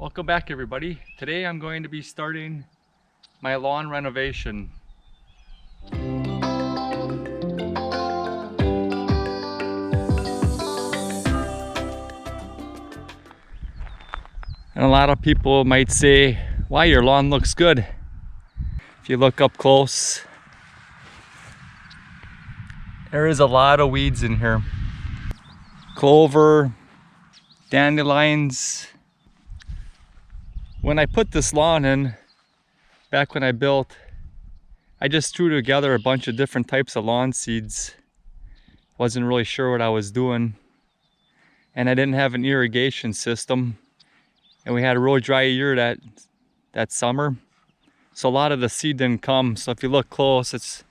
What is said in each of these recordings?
Welcome back, everybody. Today I'm going to be starting my lawn renovation. And a lot of people might say, wow, your lawn looks good. If you look up close, there is a lot of weeds in here. Clover, dandelions. When I put this lawn in, back when I built, I just threw together a bunch of different types of lawn seeds. Wasn't really sure what I was doing. And I didn't have an irrigation system. And we had a real dry year that summer. So a lot of the seed didn't come. So if you look close, it's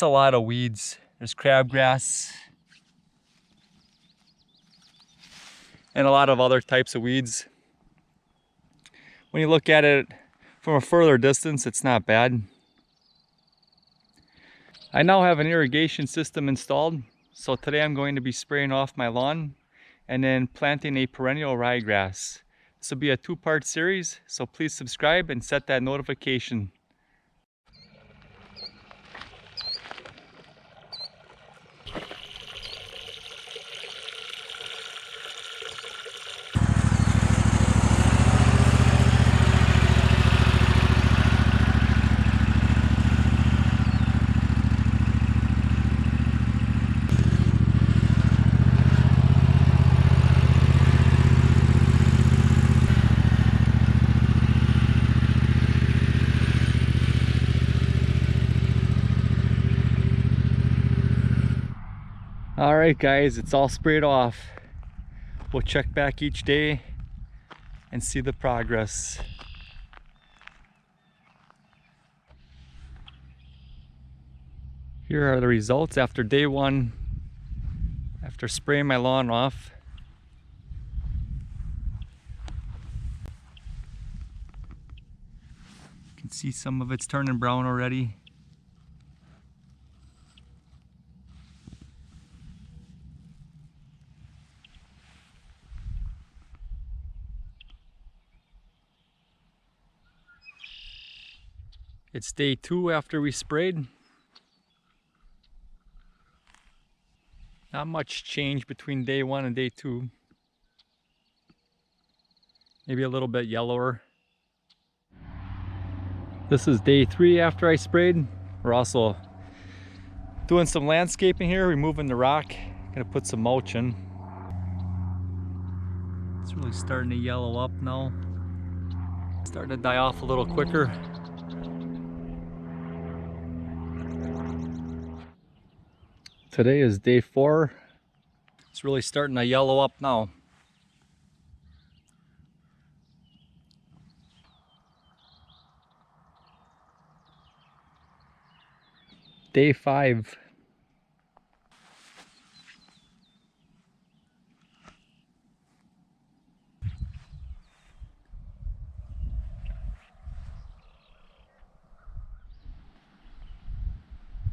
a lot of weeds. There's crabgrass and a lot of other types of weeds. When you look at it from a further distance, it's not bad. I now have an irrigation system installed. So today I'm going to be spraying off my lawn and then planting a perennial ryegrass. This will be a two-part series, so please subscribe and set that notification. Alright guys, it's all sprayed off. We'll check back each day and see the progress. Here are the results after day one, after spraying my lawn off. You can see some of it's turning brown already. It's day 2 after we sprayed. Not much change between day 1 and day 2. Maybe a little bit yellower. This is day 3 after I sprayed. We're also doing some landscaping here, removing the rock. Gonna put some mulch in. It's really starting to yellow up now. Starting to die off a little quicker. Today is day 4. It's really starting to yellow up now. Day 5.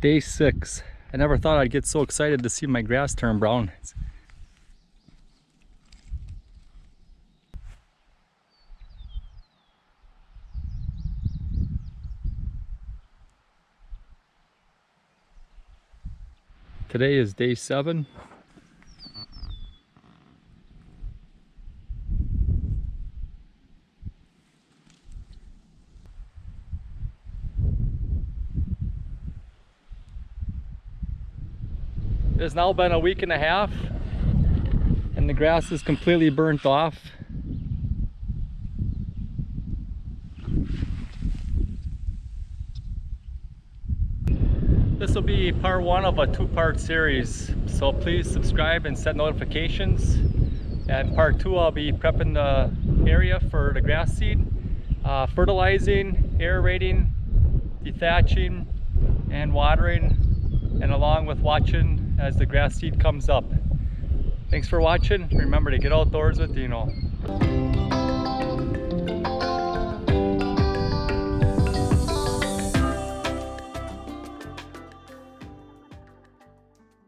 Day 6. I never thought I'd get so excited to see my grass turn brown. Today is day 7. It has now been a week and a half and the grass is completely burnt off. This will be part 1 of a 2-part series, so please subscribe and set notifications. And part 2 I'll be prepping the area for the grass seed, fertilizing, aerating, dethatching, and watering, and along with watching as the grass seed comes up. Thanks for watching. Remember to get outdoors with Deano.